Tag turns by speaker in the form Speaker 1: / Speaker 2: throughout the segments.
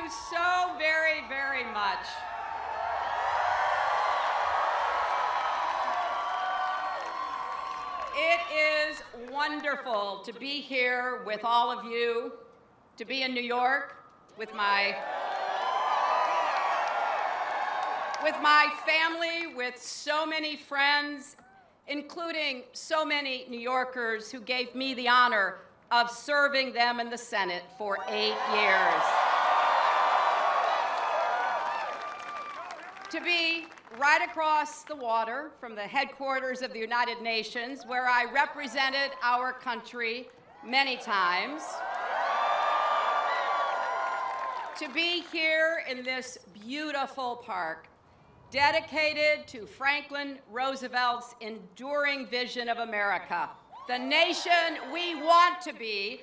Speaker 1: you so very, very much. It is wonderful to be here with all of you, to be in New York with my family, with so many friends, including so many New Yorkers who gave me the honor of serving them in the Senate for 8 years. To be right across the water from the headquarters of the United Nations, where I represented our country many times. To be here in this beautiful park, dedicated to Franklin Roosevelt's enduring vision of America, the nation we want to be,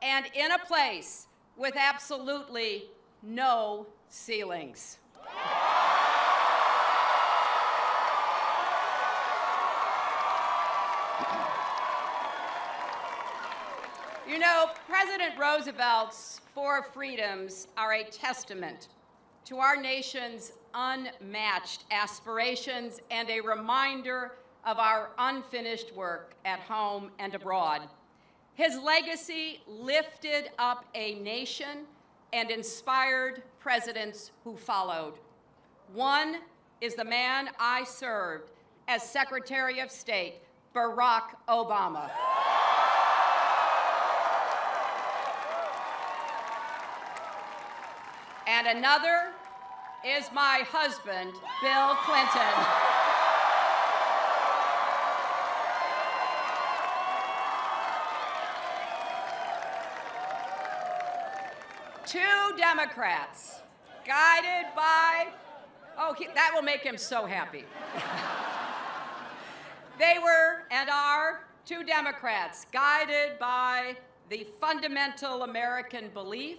Speaker 1: and in a place with absolutely no ceilings. You know, President Roosevelt's 4 freedoms are a testament to our nation's unmatched aspirations and a reminder of our unfinished work at home and abroad. His legacy lifted up a nation and inspired presidents who followed. One is the man I served as Secretary of State, Barack Obama. And another is my husband, Bill Clinton. Two Democrats, guided by, that will make him so happy. They were and are 2 Democrats, guided by the fundamental American belief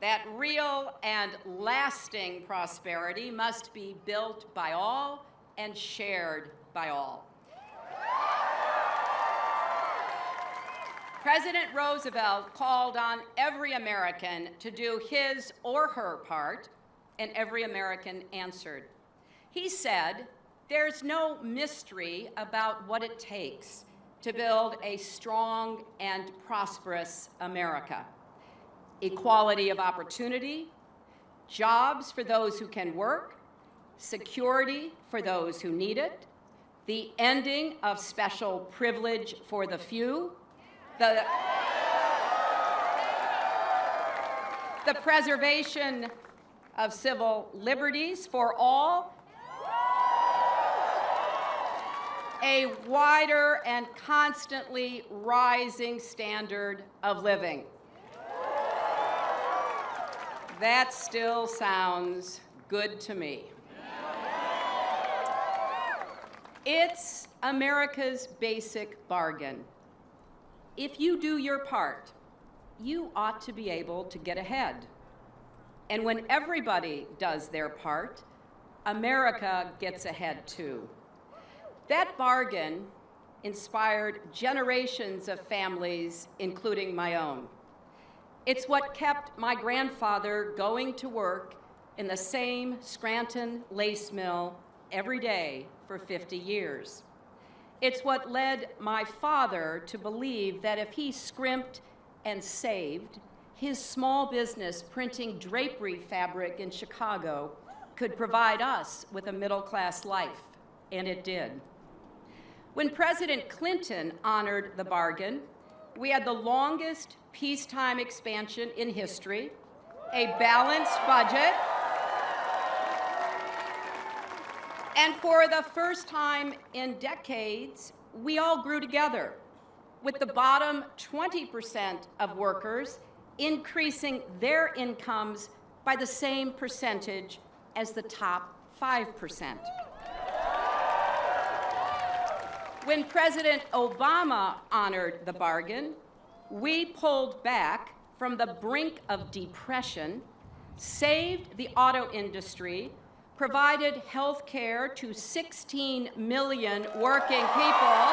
Speaker 1: that real and lasting prosperity must be built by all and shared by all. President Roosevelt called on every American to do his or her part, and every American answered. He said, "There's no mystery about what it takes to build a strong and prosperous America. Equality of opportunity, jobs for those who can work, security for those who need it, the ending of special privilege for the few, the preservation of civil liberties for all, a wider and constantly rising standard of living." That still sounds good to me. It's America's basic bargain. If you do your part, you ought to be able to get ahead. And when everybody does their part, America gets ahead too. That bargain inspired generations of families, including my own. It's what kept my grandfather going to work in the same Scranton lace mill every day for 50 years. It's what led my father to believe that if he scrimped and saved, his small business printing drapery fabric in Chicago could provide us with a middle-class life, and it did. When President Clinton honored the bargain, we had the longest peacetime expansion in history, a balanced budget, and for the first time in decades, we all grew together, with the bottom 20% of workers increasing their incomes by the same percentage as the top 5%. When President Obama honored the bargain, we pulled back from the brink of depression, saved the auto industry, provided health care to 16 million working people,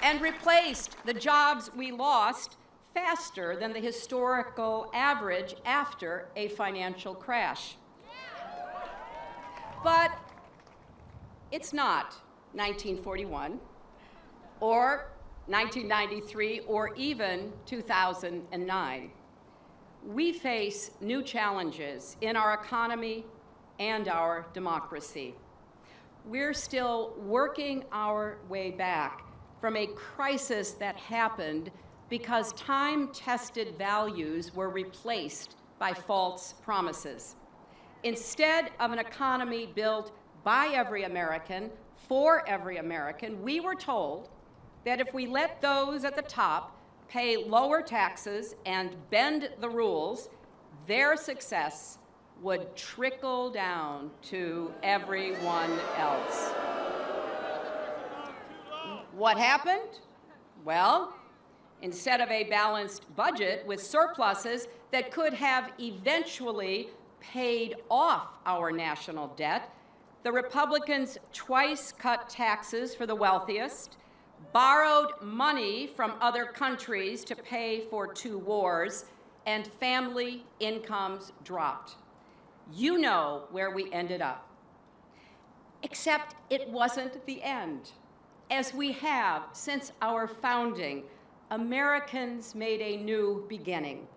Speaker 1: and replaced the jobs we lost faster than the historical average after a financial crash. But it's not 1941 or 1993 or even 2009. We face new challenges in our economy and our democracy. We're still working our way back from a crisis that happened because time-tested values were replaced by false promises. Instead of an economy built by every American, for every American, we were told that if we let those at the top pay lower taxes and bend the rules, their success would trickle down to everyone else. What happened? Well, instead of a balanced budget with surpluses that could have eventually paid off our national debt, the Republicans twice cut taxes for the wealthiest, borrowed money from other countries to pay for 2 wars, and family incomes dropped. You know where we ended up. Except it wasn't the end. As we have since our founding, Americans made a new beginning.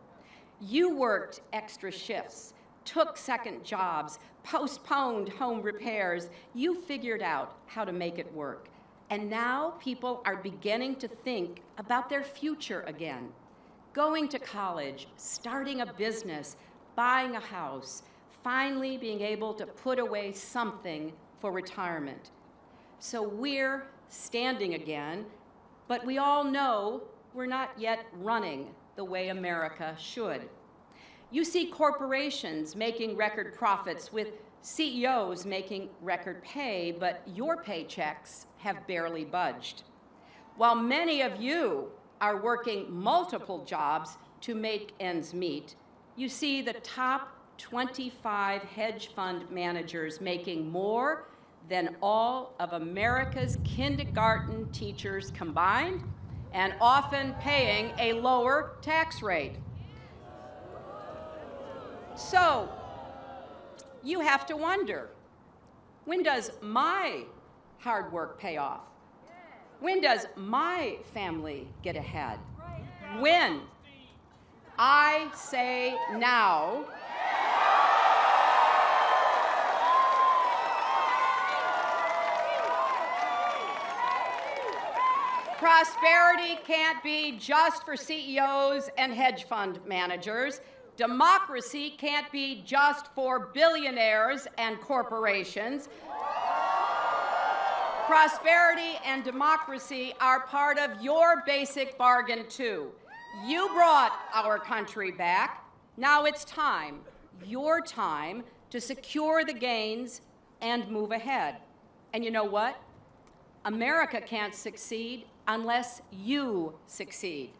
Speaker 1: You worked extra shifts, took second jobs, postponed home repairs. You figured out how to make it work. And now people are beginning to think about their future again. Going to college, starting a business, buying a house, finally being able to put away something for retirement. So we're standing again, but we all know we're not yet running the way America should. You see corporations making record profits with CEOs making record pay, but your paychecks have barely budged. While many of you are working multiple jobs to make ends meet, you see the top 25 hedge fund managers making more than all of America's kindergarten teachers combined, and often paying a lower tax rate. So, you have to wonder, when does my hard work pay off? When does my family get ahead? When? I say now. Prosperity can't be just for CEOs and hedge fund managers. Democracy can't be just for billionaires and corporations. Prosperity and democracy are part of your basic bargain, too. You brought our country back. Now it's time, your time, to secure the gains and move ahead. And you know what? America can't succeed unless you succeed.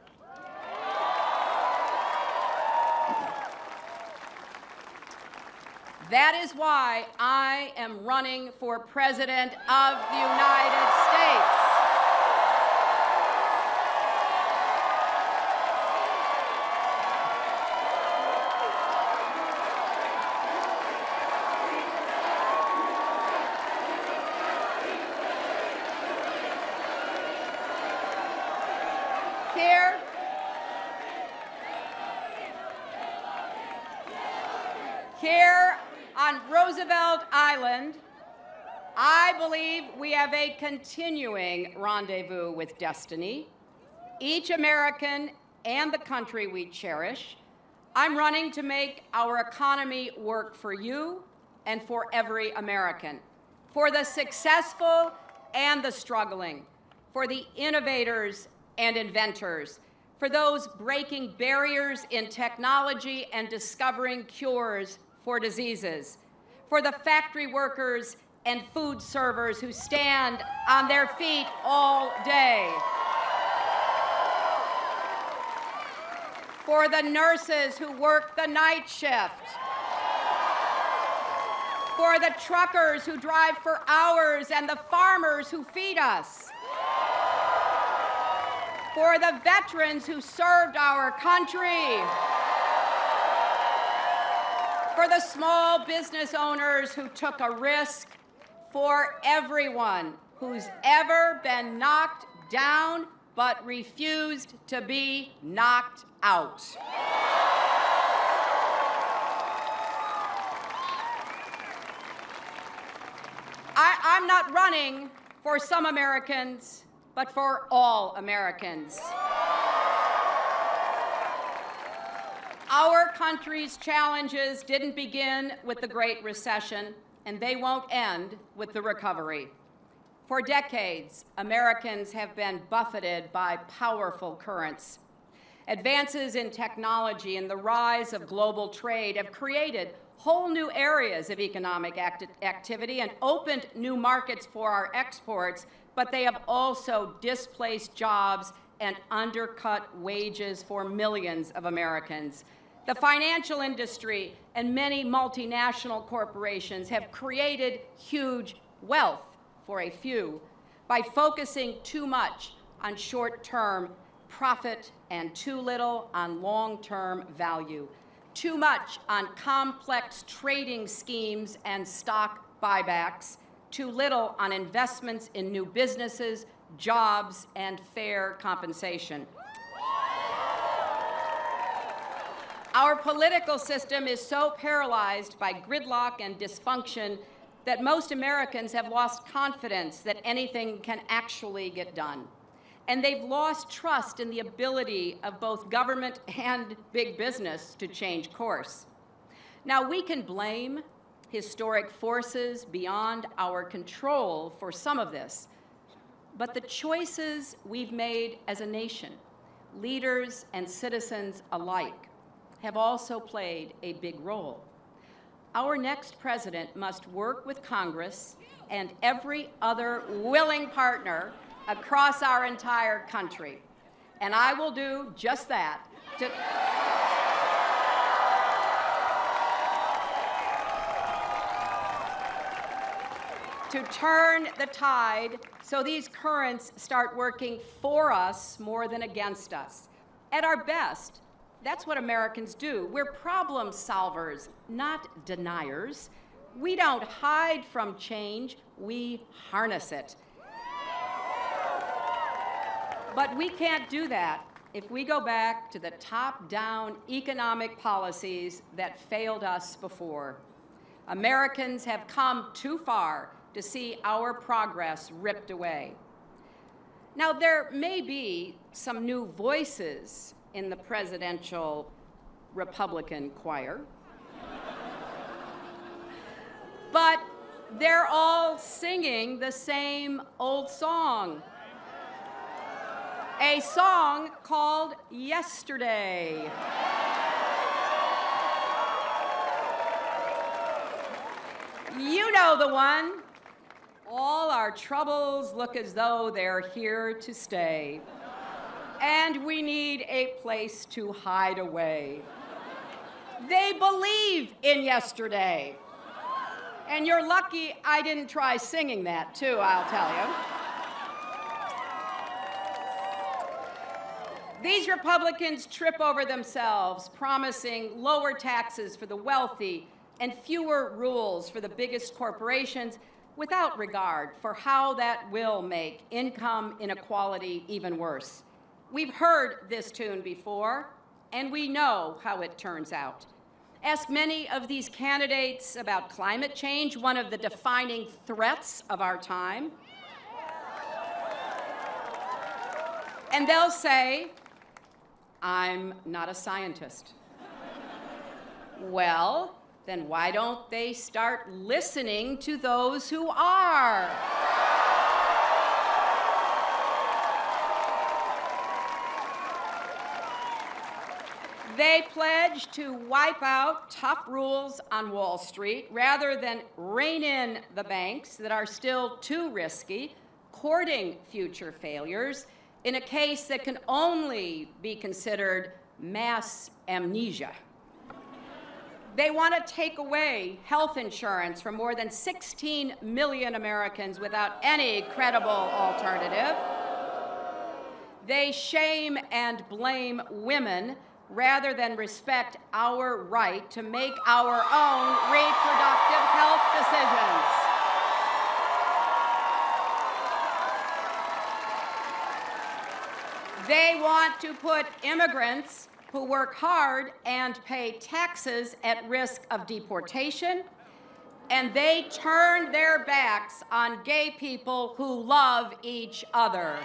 Speaker 1: That is why I am running for President of the United States. Here on Roosevelt Island, I believe we have a continuing rendezvous with destiny. Each American and the country we cherish. I'm running to make our economy work for you and for every American, for the successful and the struggling, for the innovators and inventors, for those breaking barriers in technology and discovering cures for diseases, for the factory workers and food servers who stand on their feet all day, for the nurses who work the night shift, for the truckers who drive for hours and the farmers who feed us, for the veterans who served our country, for the small business owners who took a risk, for everyone who's ever been knocked down but refused to be knocked out. I'm not running for some Americans, but for all Americans. Our country's challenges didn't begin with the Great Recession, and they won't end with the recovery. For decades, Americans have been buffeted by powerful currents. Advances in technology and the rise of global trade have created whole new areas of economic activity and opened new markets for our exports, but they have also displaced jobs and undercut wages for millions of Americans. The financial industry and many multinational corporations have created huge wealth for a few by focusing too much on short-term profit and too little on long-term value, too much on complex trading schemes and stock buybacks, too little on investments in new businesses, jobs, and fair compensation. Our political system is so paralyzed by gridlock and dysfunction that most Americans have lost confidence that anything can actually get done. And they've lost trust in the ability of both government and big business to change course. Now, we can blame historic forces beyond our control for some of this, but the choices we've made as a nation, leaders and citizens alike, have also played a big role. Our next president must work with Congress and every other willing partner across our entire country. And I will do just that to turn the tide so these currents start working for us more than against us. At our best, that's what Americans do. We're problem solvers, not deniers. We don't hide from change, we harness it. But we can't do that if we go back to the top-down economic policies that failed us before. Americans have come too far to see our progress ripped away. Now, there may be some new voices in the presidential Republican choir, but they're all singing the same old song. A song called Yesterday. You know the one. All our troubles look as though they're here to stay, and we need a place to hide away. They believe in yesterday. And you're lucky I didn't try singing that, too, I'll tell you. These Republicans trip over themselves, promising lower taxes for the wealthy and fewer rules for the biggest corporations without regard for how that will make income inequality even worse. We've heard this tune before, and we know how it turns out. Ask many of these candidates about climate change, one of the defining threats of our time. And they'll say, I'm not a scientist. Well, then why don't they start listening to those who are? They pledge to wipe out tough rules on Wall Street rather than rein in the banks that are still too risky, courting future failures in a case that can only be considered mass amnesia. They want to take away health insurance from more than 16 million Americans without any credible alternative. They shame and blame women rather than respect our right to make our own reproductive health decisions. They want to put immigrants who work hard and pay taxes at risk of deportation, and they turn their backs on gay people who love each other.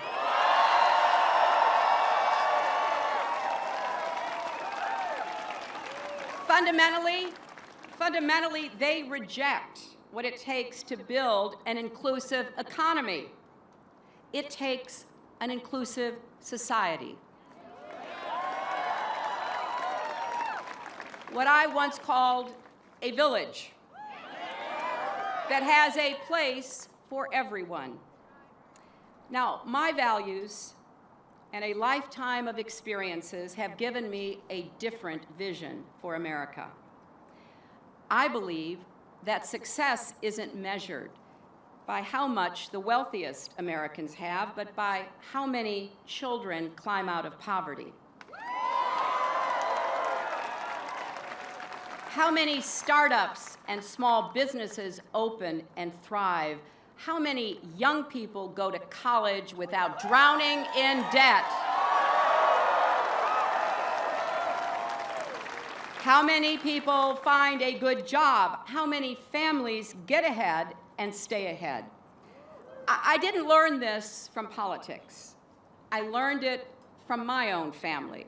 Speaker 1: Fundamentally, they reject what it takes to build an inclusive economy. It takes an inclusive society. What I once called a village that has a place for everyone. Now, my values and a lifetime of experiences have given me a different vision for America. I believe that success isn't measured by how much the wealthiest Americans have, but by how many children climb out of poverty. How many startups and small businesses open and thrive? How many young people go to college without drowning in debt? How many people find a good job? How many families get ahead and stay ahead? I didn't learn this from politics. I learned it from my own family.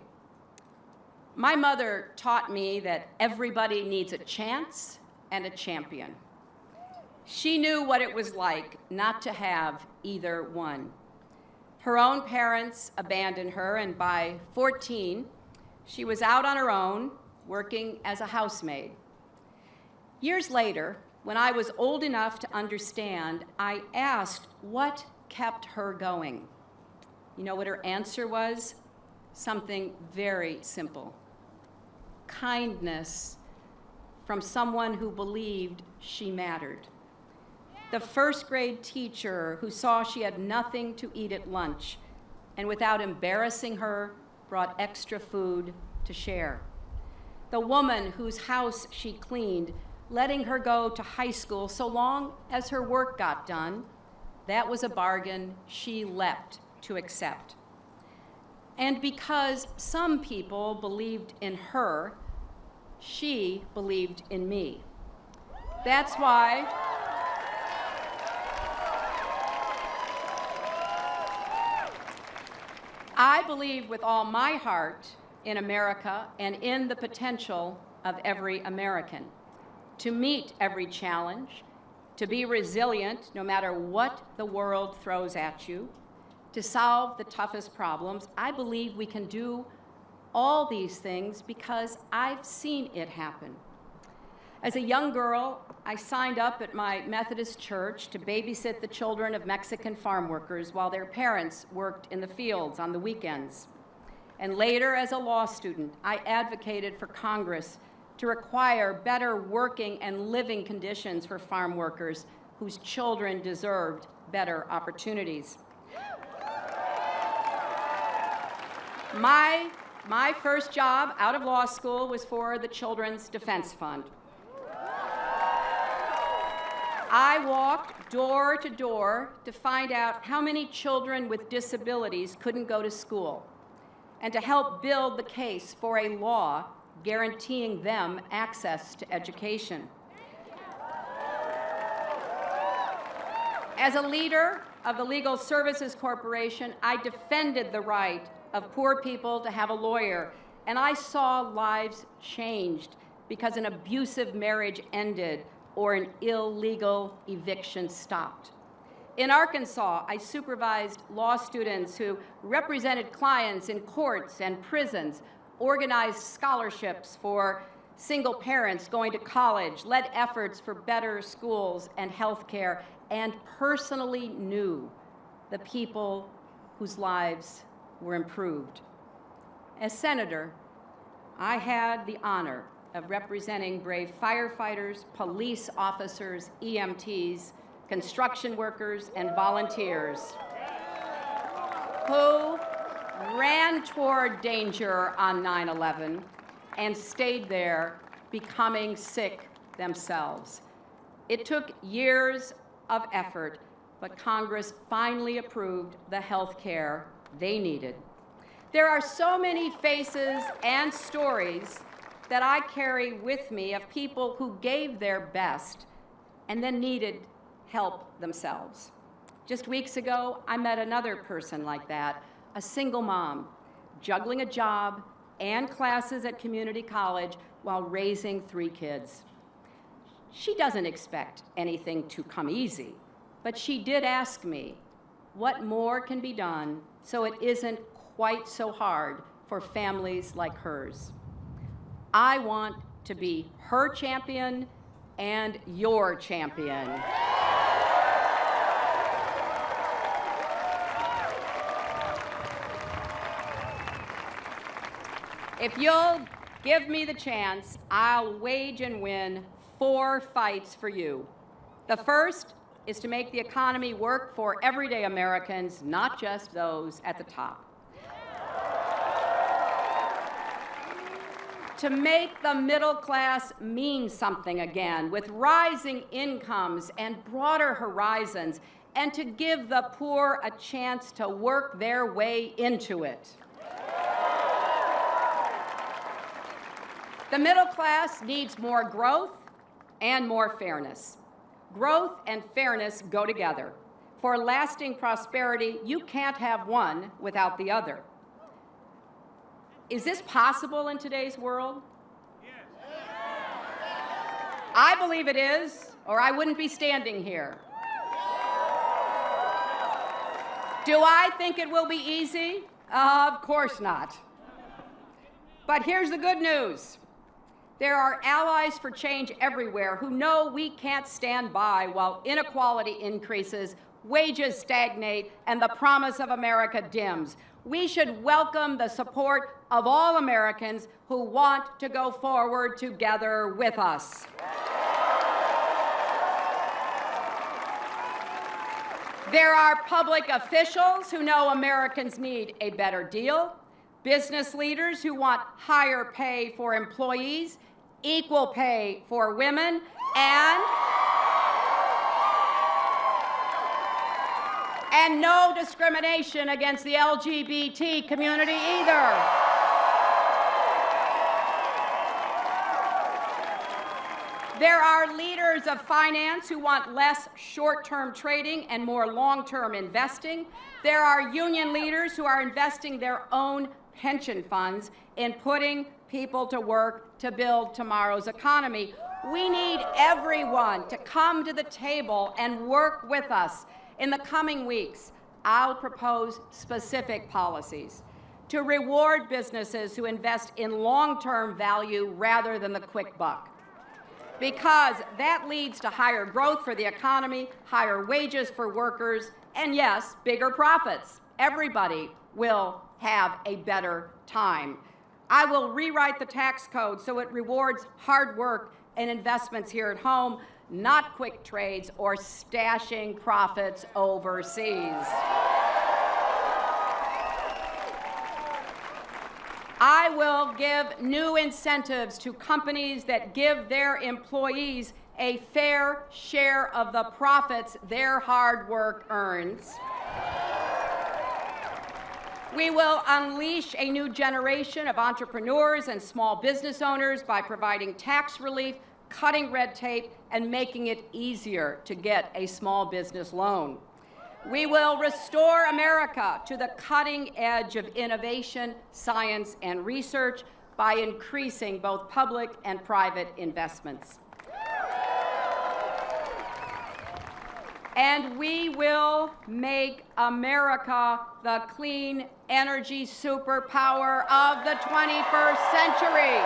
Speaker 1: My mother taught me that everybody needs a chance and a champion. She knew what it was like not to have either one. Her own parents abandoned her, and by 14, she was out on her own, working as a housemaid. Years later, when I was old enough to understand, I asked what kept her going. You know what her answer was? Something very simple. Kindness from someone who believed she mattered. The first grade teacher who saw she had nothing to eat at lunch and without embarrassing her, brought extra food to share. The woman whose house she cleaned, letting her go to high school so long as her work got done, that was a bargain she leapt to accept. And because some people believed in her, she believed in me. That's why I believe with all my heart in America and in the potential of every American to meet every challenge, to be resilient no matter what the world throws at you, to solve the toughest problems. I believe we can do all these things because I've seen it happen. As a young girl, I signed up at my Methodist church to babysit the children of Mexican farm workers while their parents worked in the fields on the weekends. And later, as a law student, I advocated for Congress to require better working and living conditions for farm workers whose children deserved better opportunities. My first job out of law school was for the Children's Defense Fund. I walked door to door to find out how many children with disabilities couldn't go to school, and to help build the case for a law guaranteeing them access to education. As a leader of the Legal Services Corporation, I defended the right of poor people to have a lawyer, and I saw lives changed because an abusive marriage ended or an illegal eviction stopped. In Arkansas, I supervised law students who represented clients in courts and prisons, organized scholarships for single parents going to college, led efforts for better schools and health care, and personally knew the people whose lives were improved. As senator, I had the honor of representing brave firefighters, police officers, EMTs, construction workers, and volunteers ran toward danger on 9/11 and stayed there, becoming sick themselves. It took years of effort, but Congress finally approved the health care they needed. There are so many faces and stories that I carry with me of people who gave their best and then needed help themselves. Just weeks ago, I met another person like that, a single mom, juggling a job and classes at community college while raising 3 kids. She doesn't expect anything to come easy, but she did ask me what more can be done so it isn't quite so hard for families like hers. I want to be her champion and your champion. If you'll give me the chance, I'll wage and win 4 fights for you. The first is to make the economy work for everyday Americans, not just those at the top. To make the middle class mean something again, with rising incomes and broader horizons, and to give the poor a chance to work their way into it. The middle class needs more growth and more fairness. Growth and fairness go together. For lasting prosperity, you can't have one without the other. Is this possible in today's world? Yes. I believe it is, or I wouldn't be standing here. Do I think it will be easy? Of course not. But here's the good news. There are allies for change everywhere who know we can't stand by while inequality increases, wages stagnate, and the promise of America dims. We should welcome the support of all Americans who want to go forward together with us. There are public officials who know Americans need a better deal, business leaders who want higher pay for employees, equal pay for women, and no discrimination against the LGBT community either. There are leaders of finance who want less short-term trading and more long-term investing. There are union leaders who are investing their own pension funds in putting people to work to build tomorrow's economy. We need everyone to come to the table and work with us. In the coming weeks, I'll propose specific policies to reward businesses who invest in long-term value rather than the quick buck, because that leads to higher growth for the economy, higher wages for workers, and yes, bigger profits. Everybody will have a better time. I will rewrite the tax code so it rewards hard work and investments here at home, not quick trades or stashing profits overseas. I will give new incentives to companies that give their employees a fair share of the profits their hard work earns. We will unleash a new generation of entrepreneurs and small business owners by providing tax relief, cutting red tape, and making it easier to get a small business loan. We will restore America to the cutting edge of innovation, science, and research by increasing both public and private investments. And we will make America the clean energy superpower of the 21st century.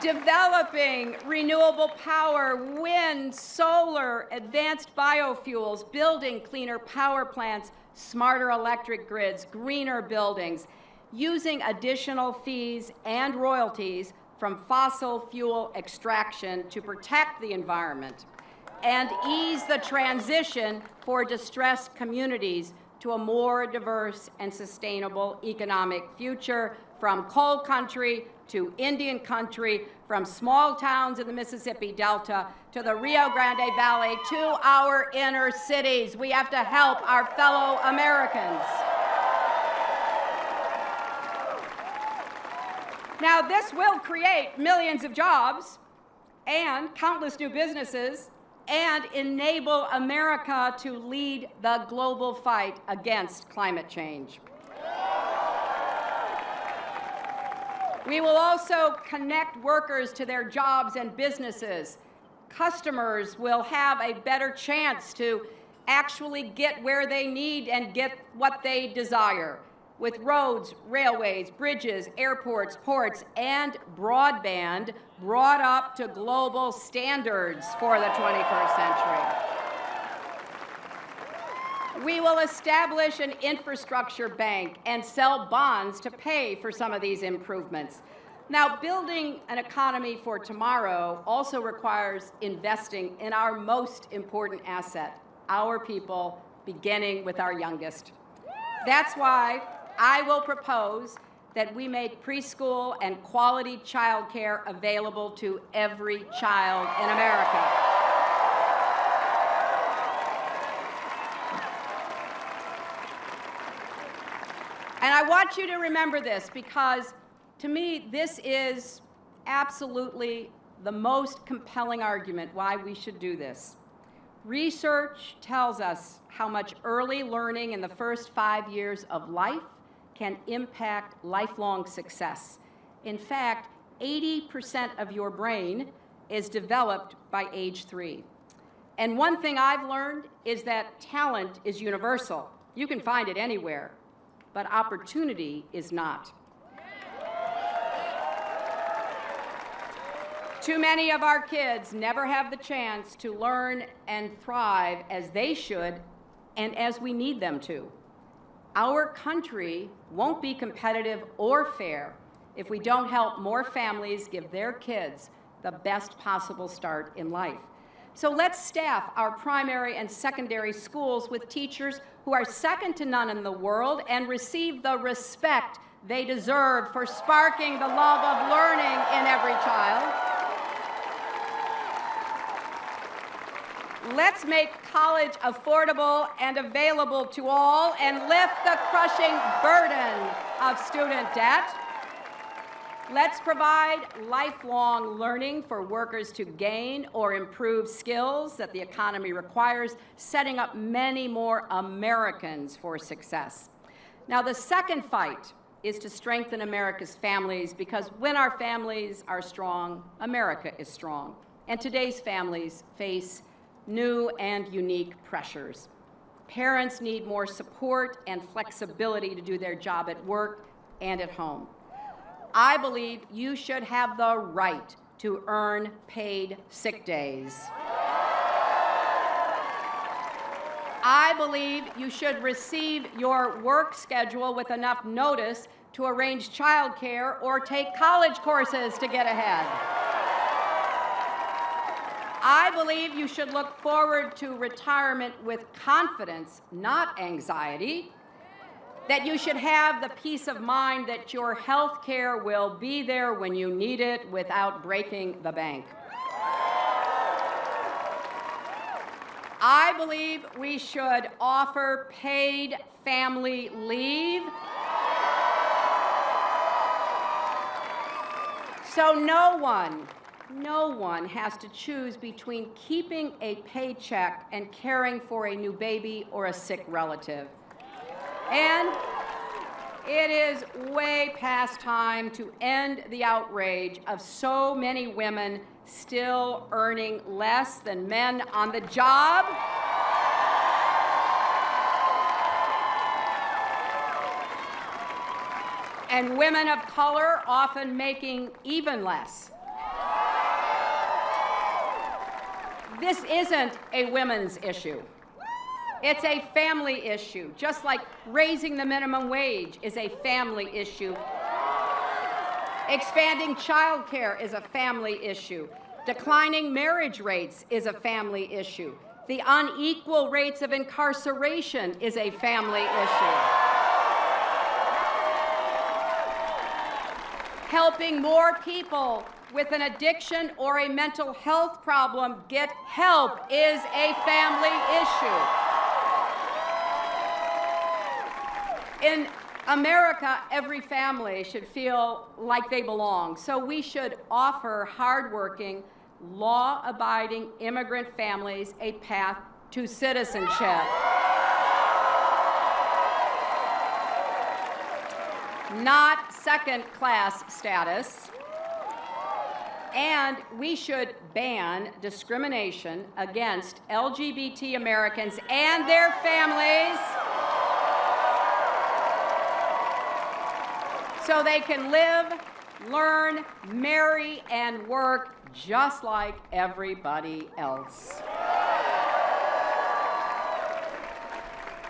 Speaker 1: Developing renewable power, wind, solar, advanced biofuels, building cleaner power plants, smarter electric grids, greener buildings, using additional fees and royalties from fossil fuel extraction to protect the environment, and ease the transition for distressed communities to a more diverse and sustainable economic future, from coal country to Indian country, from small towns in the Mississippi Delta to the Rio Grande Valley to our inner cities. We have to help our fellow Americans. Now, this will create millions of jobs and countless new businesses and enable America to lead the global fight against climate change. We will also connect workers to their jobs and businesses. Customers will have a better chance to actually get where they need and get what they desire, with roads, railways, bridges, airports, ports, and broadband brought up to global standards for the 21st century. We will establish an infrastructure bank and sell bonds to pay for some of these improvements. Now, building an economy for tomorrow also requires investing in our most important asset, our people, beginning with our youngest. That's why I will propose that we make preschool and quality childcare available to every child in America. And I want you to remember this, because to me, this is absolutely the most compelling argument why we should do this. Research tells us how much early learning in the first 5 years of life can impact lifelong success. In fact, 80% of your brain is developed by age 3. And one thing I've learned is that talent is universal. You can find it anywhere, but opportunity is not. Too many of our kids never have the chance to learn and thrive as they should and as we need them to. Our country won't be competitive or fair if we don't help more families give their kids the best possible start in life. So let's staff our primary and secondary schools with teachers who are second to none in the world and receive the respect they deserve for sparking the love of learning in every child. Let's make college affordable and available to all and lift the crushing burden of student debt. Let's provide lifelong learning for workers to gain or improve skills that the economy requires, setting up many more Americans for success. Now, the second fight is to strengthen America's families, because when our families are strong, America is strong. And today's families face new and unique pressures. Parents need more support and flexibility to do their job at work and at home. I believe you should have the right to earn paid sick days. I believe you should receive your work schedule with enough notice to arrange childcare or take college courses to get ahead. I believe you should look forward to retirement with confidence, not anxiety. That you should have the peace of mind that your health care will be there when you need it without breaking the bank. I believe we should offer paid family leave so no one has to choose between keeping a paycheck and caring for a new baby or a sick relative. And it is way past time to end the outrage of so many women still earning less than men on the job. And women of color often making even less. This isn't a women's issue. It's a family issue, just like raising the minimum wage is a family issue. Expanding child care is a family issue. Declining marriage rates is a family issue. The unequal rates of incarceration is a family issue. Helping more people with an addiction or a mental health problem get help is a family issue. In America, every family should feel like they belong, so we should offer hardworking, law-abiding immigrant families a path to citizenship. Not second-class status. And we should ban discrimination against LGBT Americans and their families so they can live, learn, marry, and work just like everybody else.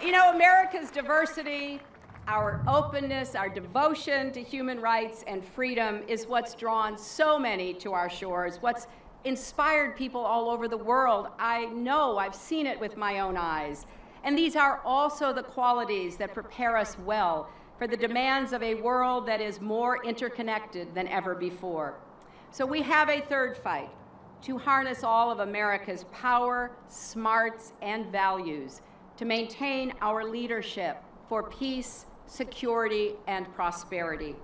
Speaker 1: You know, America's diversity, our openness, our devotion to human rights and freedom is what's drawn so many to our shores, what's inspired people all over the world. I know, I've seen it with my own eyes. And these are also the qualities that prepare us well for the demands of a world that is more interconnected than ever before. So we have a third fight: to harness all of America's power, smarts, and values to maintain our leadership for peace, security, and prosperity.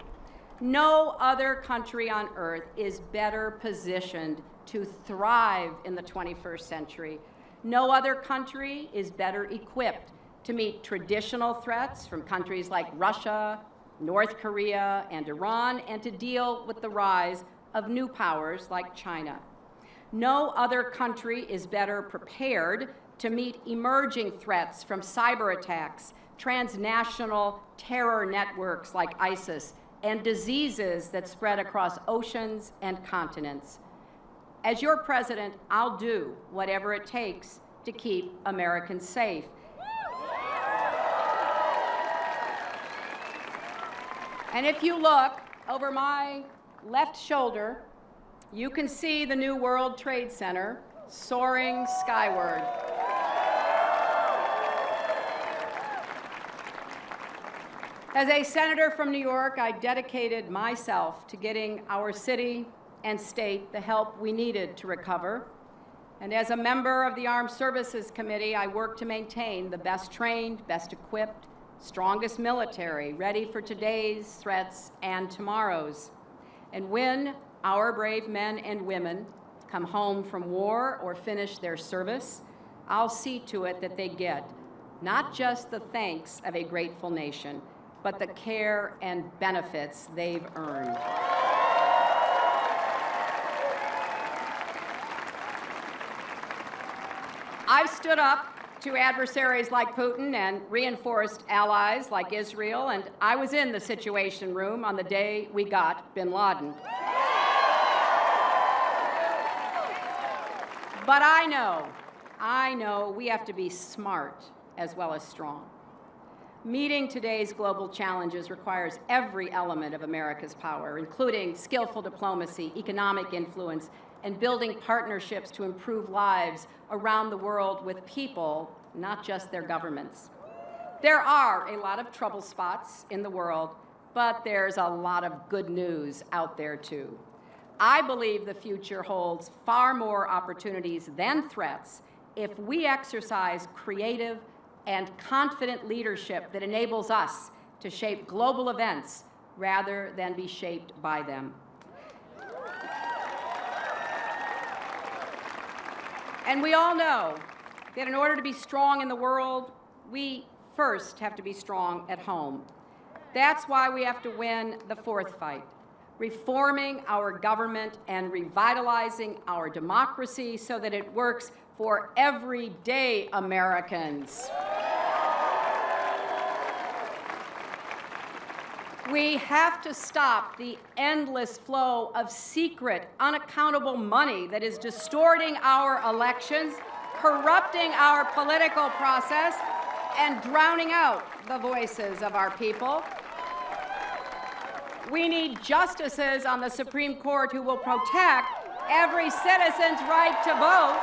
Speaker 1: No other country on earth is better positioned to thrive in the 21st century. No other country is better equipped to meet traditional threats from countries like Russia, North Korea, and Iran, and to deal with the rise of new powers like China. No other country is better prepared to meet emerging threats from cyber attacks, transnational terror networks like ISIS, and diseases that spread across oceans and continents. As your president, I'll do whatever it takes to keep Americans safe. And if you look over my left shoulder, you can see the new World Trade Center soaring skyward. As a senator from New York, I dedicated myself to getting our city and state the help we needed to recover. And as a member of the Armed Services Committee, I worked to maintain the best trained, best equipped, strongest military, ready for today's threats and tomorrow's. And when our brave men and women come home from war or finish their service, I'll see to it that they get not just the thanks of a grateful nation, but the care and benefits they've earned. I've stood up to adversaries like Putin and reinforced allies like Israel, and I was in the Situation Room on the day we got bin Laden. But I know we have to be smart as well as strong. Meeting today's global challenges requires every element of America's power, including skillful diplomacy, economic influence, and building partnerships to improve lives around the world with people, not just their governments. There are a lot of trouble spots in the world, but there's a lot of good news out there too. I believe the future holds far more opportunities than threats if we exercise creative and confident leadership that enables us to shape global events rather than be shaped by them. And we all know that in order to be strong in the world, we first have to be strong at home. That's why we have to win the fourth fight: reforming our government and revitalizing our democracy so that it works for everyday Americans. We have to stop the endless flow of secret, unaccountable money that is distorting our elections, corrupting our political process, and drowning out the voices of our people. We need justices on the Supreme Court who will protect every citizen's right to vote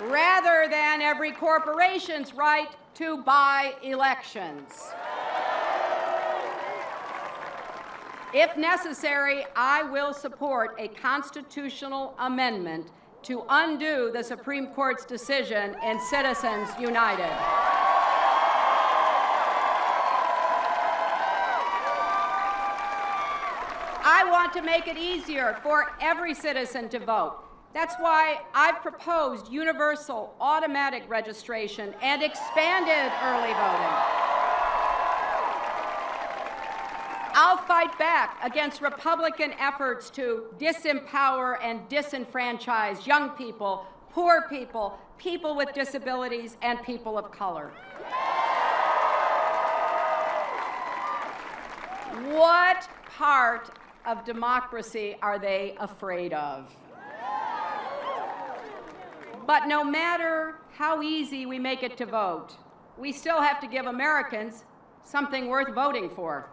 Speaker 1: rather than every corporation's right to buy elections. If necessary, I will support a constitutional amendment to undo the Supreme Court's decision in Citizens United. I want to make it easier for every citizen to vote. That's why I've proposed universal automatic registration and expanded early voting. I'll fight back against Republican efforts to disempower and disenfranchise young people, poor people, people with disabilities, and people of color. What part of democracy are they afraid of? But no matter how easy we make it to vote, we still have to give Americans something worth voting for.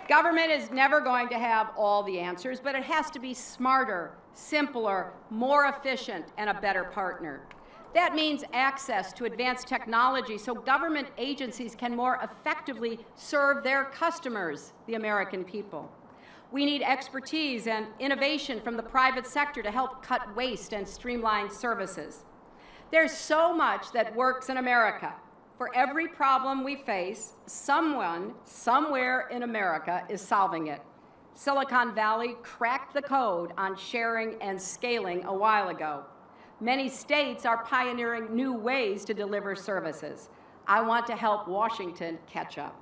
Speaker 1: Government is never going to have all the answers, but it has to be smarter, simpler, more efficient, and a better partner. That means access to advanced technology so government agencies can more effectively serve their customers, the American people. We need expertise and innovation from the private sector to help cut waste and streamline services. There's so much that works in America. For every problem we face, someone, somewhere in America is solving it. Silicon Valley cracked the code on sharing and scaling a while ago. Many states are pioneering new ways to deliver services. I want to help Washington catch up.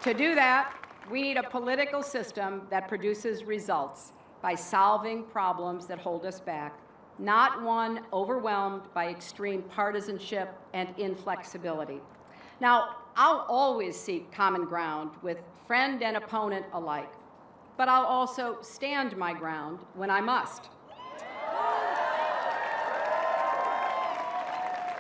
Speaker 1: To do that, we need a political system that produces results by solving problems that hold us back, not one overwhelmed by extreme partisanship and inflexibility. Now, I'll always seek common ground with friend and opponent alike, but I'll also stand my ground when I must.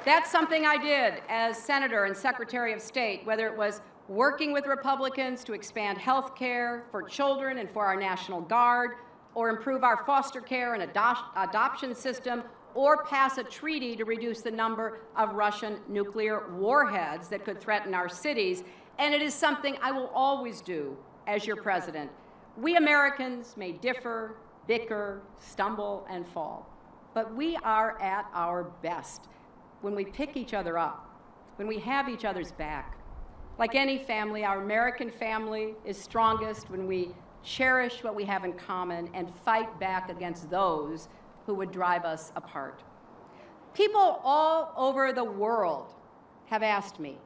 Speaker 1: That's something I did as Senator and Secretary of State, whether it was working with Republicans to expand health care for children and for our National Guard, or improve our foster care and adoption system, or pass a treaty to reduce the number of Russian nuclear warheads that could threaten our cities. And it is something I will always do as your president. We Americans may differ, bicker, stumble, and fall, but we are at our best when we pick each other up, when we have each other's back. Like any family, our American family is strongest when we cherish what we have in common and fight back against those who would drive us apart. People all over the world have asked me,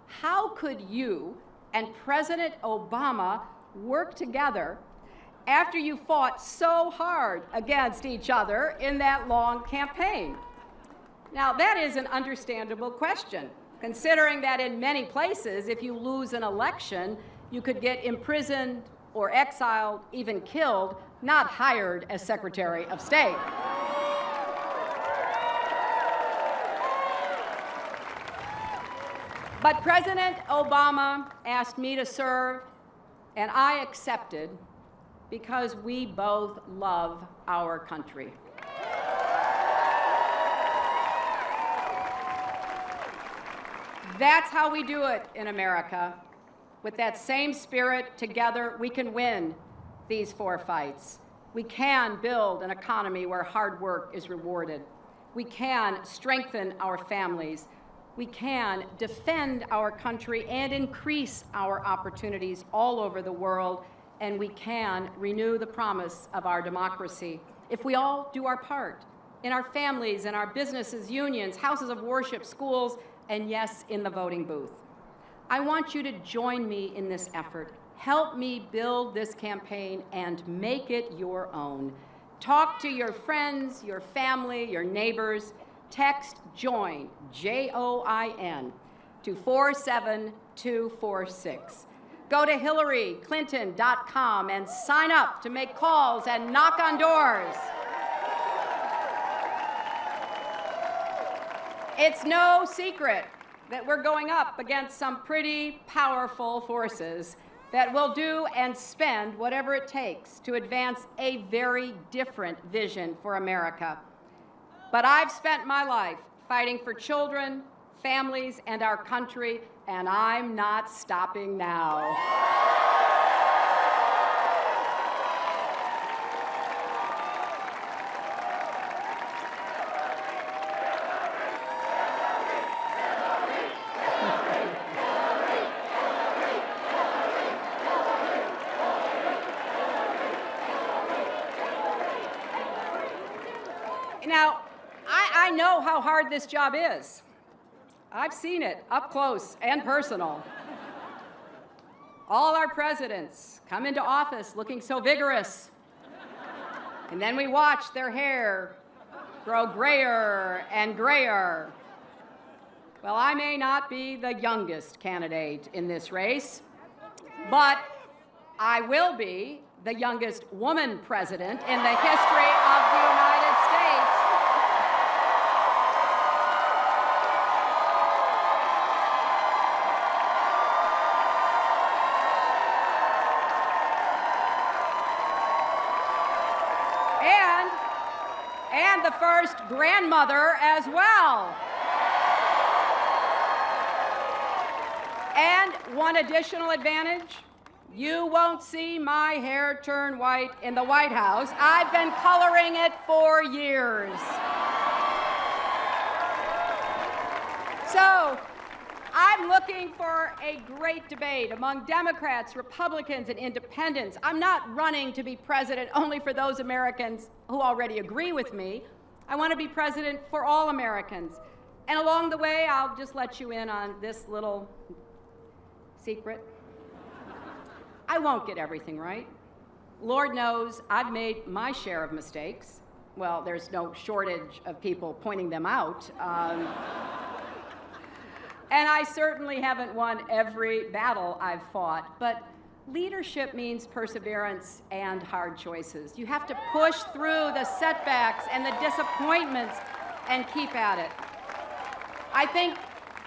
Speaker 1: how could you and President Obama work together after you fought so hard against each other in that long campaign? Now, that is an understandable question, considering that in many places, if you lose an election, you could get imprisoned or exiled, even killed, not hired as Secretary of State. But President Obama asked me to serve, and I accepted because we both love our country. That's how we do it in America. With that same spirit, together we can win these 4 fights. We can build an economy where hard work is rewarded. We can strengthen our families. We can defend our country and increase our opportunities all over the world. And we can renew the promise of our democracy if we all do our part in our families, in our businesses, unions, houses of worship, schools, and yes, in the voting booth. I want you to join me in this effort. Help me build this campaign and make it your own. Talk to your friends, your family, your neighbors. Text JOIN, J-O-I-N, to 47246. Go to HillaryClinton.com and sign up to make calls and knock on doors. It's no secret that we're going up against some pretty powerful forces that will do and spend whatever it takes to advance a very different vision for America. But I've spent my life fighting for children, families, and our country, and I'm not stopping now. Now, I know how hard this job is. I've seen it up close and personal. All our presidents come into office looking so vigorous, and then we watch their hair grow grayer and grayer. Well, I may not be the youngest candidate in this race, but I will be the youngest woman president in the history of the United States. And the first grandmother as well. And one additional advantage, you won't see my hair turn white in the White House. I've been coloring it for years. So, I'm looking for a great debate among Democrats, Republicans, and independents. I'm not running to be president only for those Americans who already agree with me. I want to be president for all Americans. And along the way, I'll just let you in on this little secret. I won't get everything right. Lord knows I've made my share of mistakes. Well, there's no shortage of people pointing them out. And I certainly haven't won every battle I've fought, but leadership means perseverance and hard choices. You have to push through the setbacks and the disappointments and keep at it. I think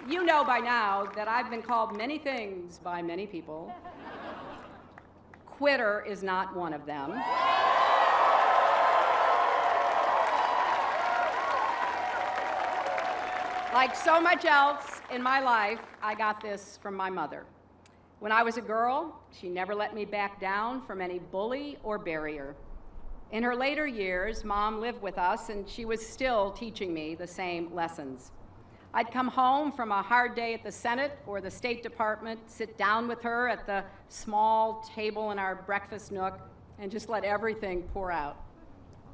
Speaker 1: you know by now that I've been called many things by many people. Quitter is not one of them. Like so much else in my life, I got this from my mother. When I was a girl, she never let me back down from any bully or barrier. In her later years, Mom lived with us, and she was still teaching me the same lessons. I'd come home from a hard day at the Senate or the State Department, sit down with her at the small table in our breakfast nook, and just let everything pour out.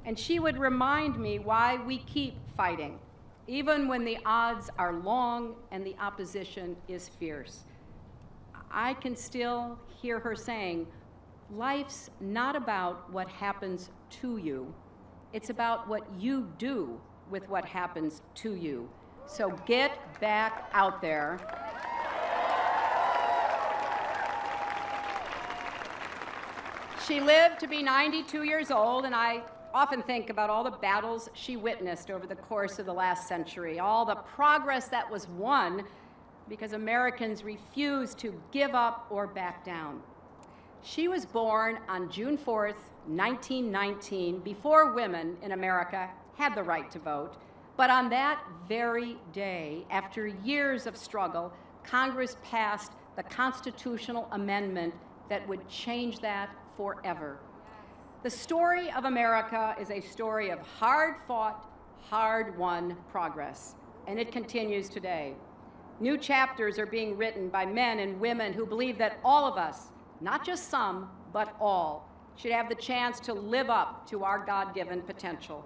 Speaker 1: And she would remind me why we keep fighting, even when the odds are long and the opposition is fierce. I can still hear her saying, life's not about what happens to you. It's about what you do with what happens to you. So get back out there. She lived to be 92 years old, and I often think about all the battles she witnessed over the course of the last century, all the progress that was won because Americans refused to give up or back down. She was born on June 4th, 1919, before women in America had the right to vote. But on that very day, after years of struggle, Congress passed the constitutional amendment that would change that forever. The story of America is a story of hard-fought, hard-won progress, and it continues today. New chapters are being written by men and women who believe that all of us, not just some, but all, should have the chance to live up to our God-given potential.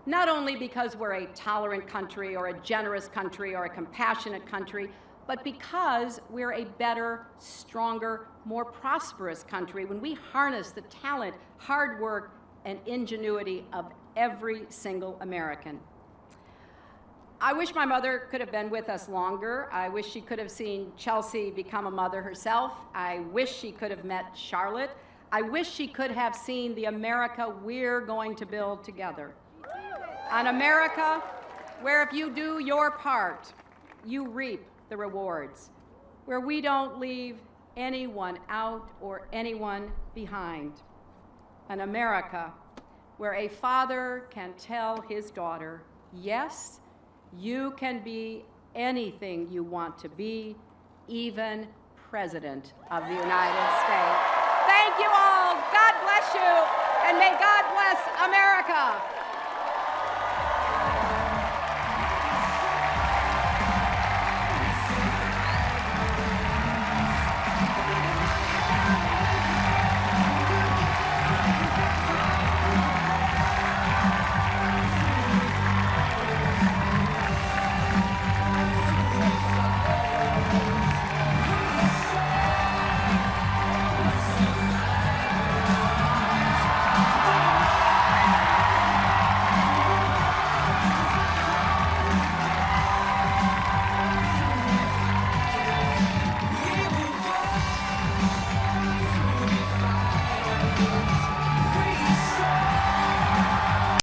Speaker 1: Not only because we're a tolerant country or a generous country or a compassionate country, but because we're a better, stronger, more prosperous country when we harness the talent, hard work, and ingenuity of every single American. I wish my mother could have been with us longer. I wish she could have seen Chelsea become a mother herself. I wish she could have met Charlotte. I wish she could have seen the America we're going to build together. An America where if you do your part, you reap the rewards, where we don't leave anyone out or anyone behind. An America where a father can tell his daughter, yes, you can be anything you want to be, even President of the United States. Thank you all. God bless you, and may God bless America.